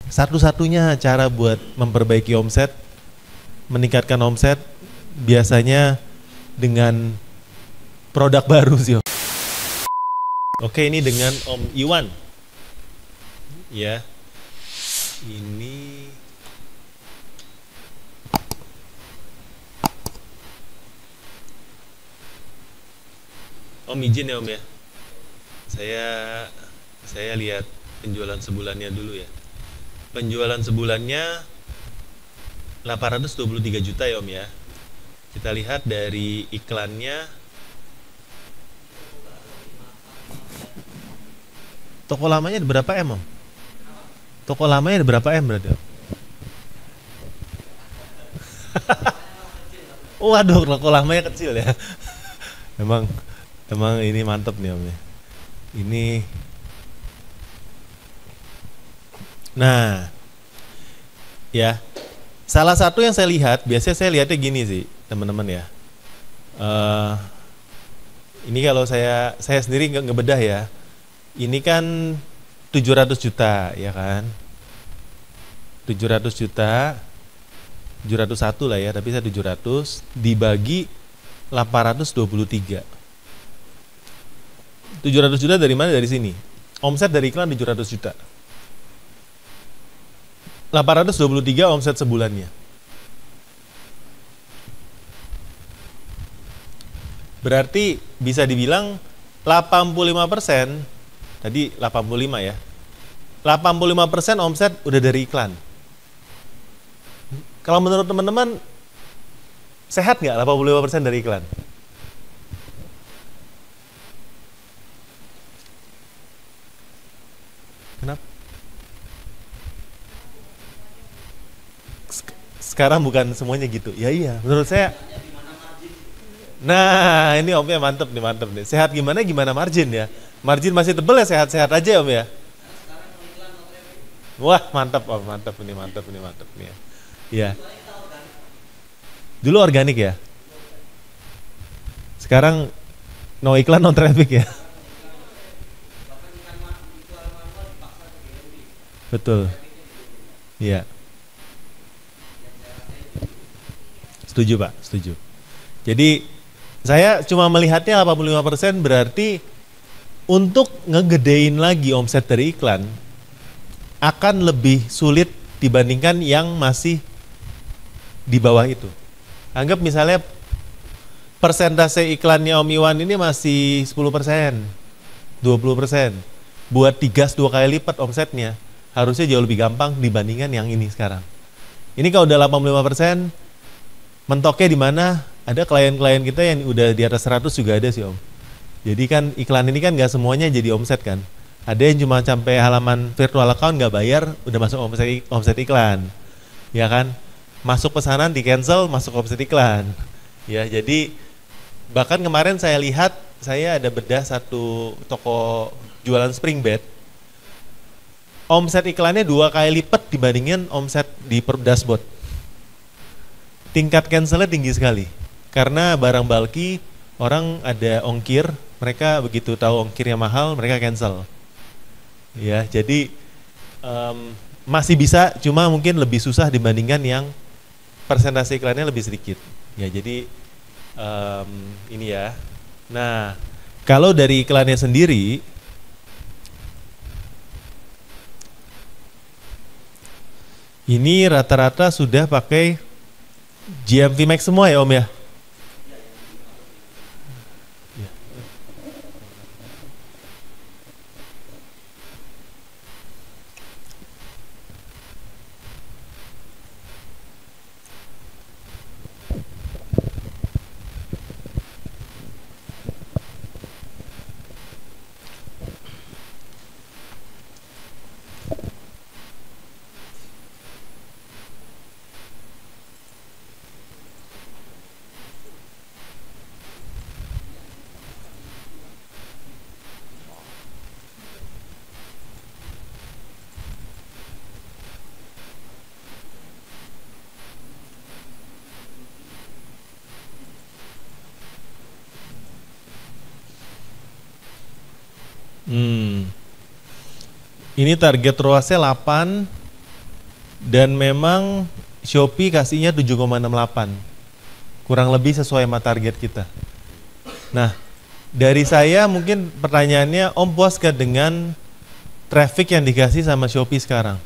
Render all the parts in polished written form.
Satu-satunya cara buat memperbaiki omset, meningkatkan omset biasanya dengan produk baru sih. Oke, ini dengan Om Iwan. Ya. Ini Om izin ya Om ya. Saya lihat penjualan sebulannya dulu ya. Penjualan sebulannya 823 juta ya Om ya. Kita lihat dari iklannya. Toko lamanya ada berapa M Om? Toko lamanya ada berapa M berarti Om? Waduh, toko lamanya kecil ya. Emang ini mantep nih Om ya. Ini. Nah, ya. Salah satu yang saya lihat, biasanya saya lihatnya gini sih, teman-teman ya. Ini kalau saya sendiri ngebedah ya. Ini kan 700 juta, ya kan? 700 juta, 701 lah ya, tapi saya 700 dibagi 823. 700 juta dari mana? Dari sini. Omset dari iklan 700 juta. 823 omset sebulannya. Berarti bisa dibilang 85%, tadi 85 ya. 85% omset udah dari iklan. Kalau menurut teman-teman, sehat nggak 85% dari iklan? Kenapa? Sekarang bukan semuanya gitu. Ya iya, menurut saya. Nah, ini Omnya mantep nih. Sehat gimana margin ya? Margin masih tebel ya, sehat-sehat aja Om ya. Wah, mantap Om, mantap nih ya. Iya. Dulu organik ya. Sekarang no iklan, no traffic ya. Betul. Iya. Setuju Pak, setuju. Jadi saya cuma melihatnya 85% berarti untuk ngegedein lagi omset dari iklan akan lebih sulit dibandingkan yang masih di bawah itu. Anggap misalnya persentase iklannya Om Iwan ini masih 10%, 20%. Buat digas 2 kali lipat omsetnya, harusnya jauh lebih gampang dibandingkan yang ini sekarang. Ini kalau udah 85%, mentoknya di mana? Ada klien-klien kita yang udah di atas 100 juga ada sih Om. Jadi kan iklan ini kan nggak semuanya jadi omset kan. Ada yang cuma sampai halaman virtual account nggak bayar, udah masuk omset iklan. Ya kan? Masuk pesanan di cancel, masuk omset iklan. Ya, jadi bahkan kemarin saya lihat, saya ada bedah satu toko jualan spring bed. Omset iklannya 2 kali lipat dibandingin omset di dashboard. Tingkat cancelnya tinggi sekali. Karena barang bulky, orang ada ongkir, mereka begitu tahu ongkirnya mahal, mereka cancel. Ya, jadi masih bisa, cuma mungkin lebih susah dibandingkan yang persentase iklannya lebih sedikit. Ya, jadi ini ya. Nah, kalau dari iklannya sendiri, ini rata-rata sudah pakai GMV Max semua ya Om ya? Ini target ROAS-nya 8, Dan memang Shopee kasihnya 7,68. Kurang lebih sesuai sama target kita. Nah, dari saya mungkin pertanyaannya, Om puas gak dengan traffic yang dikasih sama Shopee sekarang?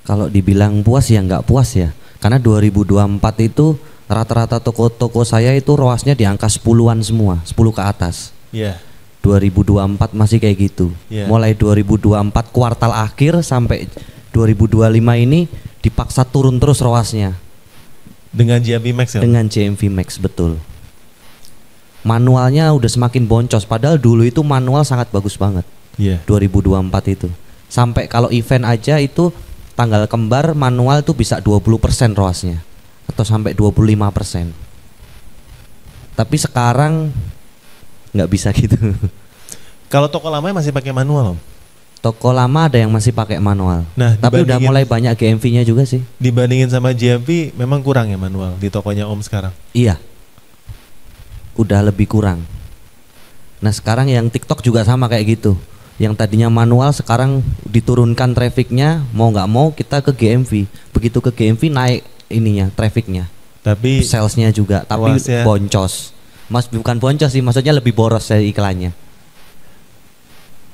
Kalau dibilang puas ya nggak puas ya. Karena 2024 itu rata-rata toko-toko saya itu ROAS-nya di angka 10-an semua, 10 ke atas. Iya. 2024 masih kayak gitu. Yeah. Mulai 2024 kuartal akhir sampai 2025 ini dipaksa turun terus ROAS-nya. Dengan GMV Max ya? Dengan GMV Max, betul. Manualnya udah semakin boncos, padahal dulu itu manual sangat bagus banget. Iya. 2024 itu. Sampai kalau event aja itu tanggal kembar manual tuh bisa 20% ROAS-nya atau sampai 25%. Tapi sekarang nggak bisa gitu. Kalau toko lamanya masih pakai manual, Om? Toko lama ada yang masih pakai manual. Nah, tapi udah mulai banyak GMV-nya juga sih. Dibandingin sama GMV memang kurang ya manual di tokonya Om sekarang? Iya. Udah lebih kurang. Nah, sekarang yang TikTok juga sama kayak gitu. Yang tadinya manual sekarang diturunkan trafficnya, mau nggak mau kita ke GMV. Begitu ke GMV naik ininya, trafficnya. Tapi salesnya juga, tapi boncos. Mas bukan boncos sih, maksudnya lebih boros dari iklannya.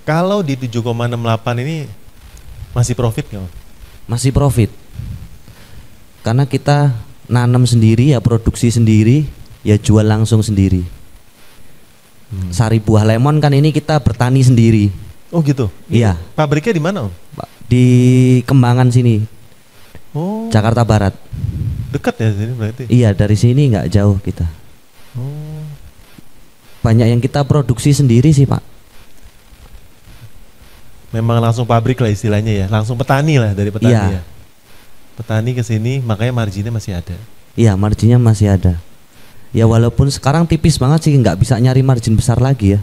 Kalau di 7,68 ini masih profit nggak? Masih profit. Karena kita nanam sendiri ya, produksi sendiri, ya jual langsung sendiri. Sari buah lemon kan ini kita bertani sendiri. Oh gitu? Iya. Pabriknya di mana, Om? Di Kembangan sini. Oh. Jakarta Barat. Dekat ya sini berarti? Iya, dari sini nggak jauh kita. Oh. Banyak yang kita produksi sendiri sih, Pak. Memang langsung pabrik lah istilahnya ya, langsung petani lah, dari petani iya. ya. Petani ke sini, makanya marginnya masih ada. Iya, marginnya masih ada. Ya walaupun sekarang tipis banget sih, nggak bisa nyari margin besar lagi ya.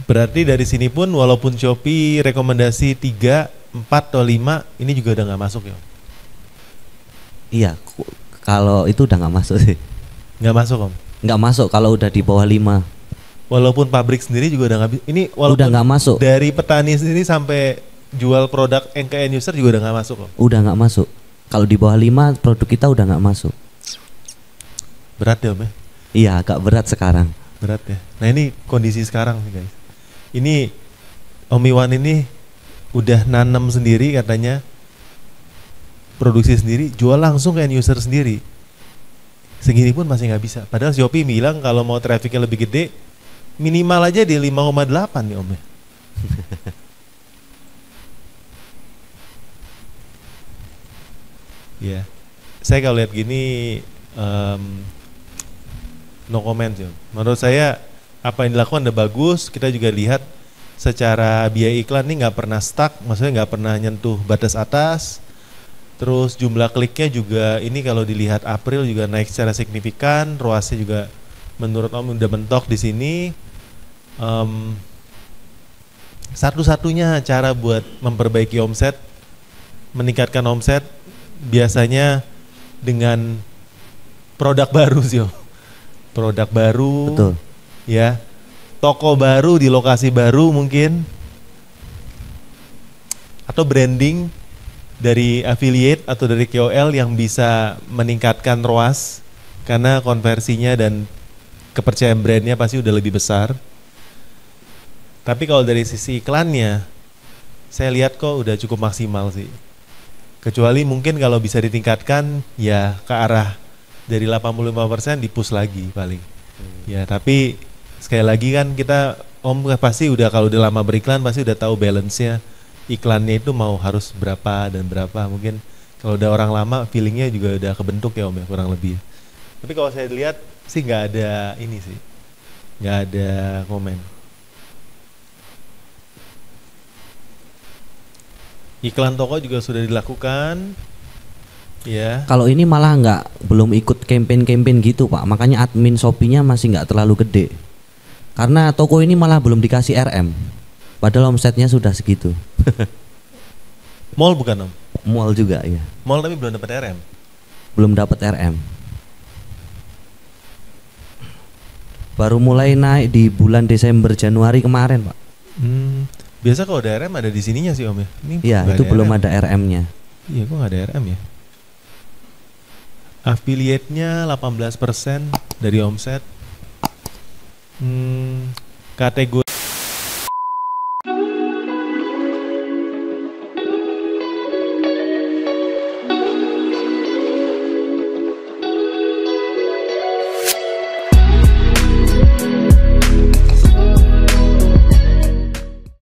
Berarti dari sini pun walaupun Shopee rekomendasi 3, 4 atau 5, ini juga udah nggak masuk ya? Iya, kalau itu udah nggak masuk sih. Nggak masuk, Om? Nggak masuk kalau udah di bawah 5. Walaupun pabrik sendiri juga udah nggak, ini walaupun udah nggak masuk. Dari petani sendiri sampai jual produk ke end user juga udah nggak masuk, Om? Udah nggak masuk. Kalau di bawah 5 produk kita udah nggak masuk. Berat ya, Om ya? Iya, agak berat sekarang. Berat ya. Nah ini kondisi sekarang nih guys. Ini Om Iwan ini udah nanam sendiri katanya, produksi sendiri, jual langsung ke end user sendiri. Segini pun masih nggak bisa. Padahal Shopee bilang kalau mau trafficnya lebih gede, minimal aja di 5,8 nih, Om ya. Ya, saya kalau lihat gini no comment ya. Menurut saya apa yang dilakukan udah bagus. Kita juga lihat secara biaya iklan nih nggak pernah stuck, maksudnya nggak pernah nyentuh batas atas. Terus jumlah kliknya juga ini kalau dilihat April juga naik secara signifikan, ROAS-nya juga menurut Om udah mentok di sini. Satu-satunya cara buat memperbaiki omset, meningkatkan omset biasanya dengan produk baru sih, Om. Produk baru. Betul. Ya. Toko baru di lokasi baru mungkin. Atau branding dari affiliate atau dari KOL yang bisa meningkatkan ROAS karena konversinya dan kepercayaan brandnya pasti udah lebih besar. Tapi kalau dari sisi iklannya, saya lihat kok udah cukup maksimal sih. Kecuali mungkin kalau bisa ditingkatkan ya ke arah dari 85% di-push lagi paling. Ya tapi sekali lagi kan kita Om pasti udah kalau udah lama beriklan pasti udah tahu balance-nya. Iklannya itu mau harus berapa dan berapa. Mungkin kalau udah orang lama feelingnya juga udah kebentuk ya Om ya kurang lebih. Tapi kalau saya lihat sih nggak ada ini sih, nggak ada komen. Iklan toko juga sudah dilakukan. Ya. Kalau ini malah belum ikut campaign gitu Pak. Makanya admin Shopee-nya masih nggak terlalu gede. Karena toko ini malah belum dikasih RM. Padahal omsetnya sudah segitu. Mall bukan Om? Mall juga ya. Mall tapi belum dapat RM. Belum dapat RM. Baru mulai naik di bulan Desember Januari kemarin Pak. Biasa kalau ada RM ada di sininya sih Om ya. Ini Iya, nggak itu belum RM. ada RM-nya. Iya, kok nggak ada RM ya? Affiliate-nya 18% dari omset. Kategori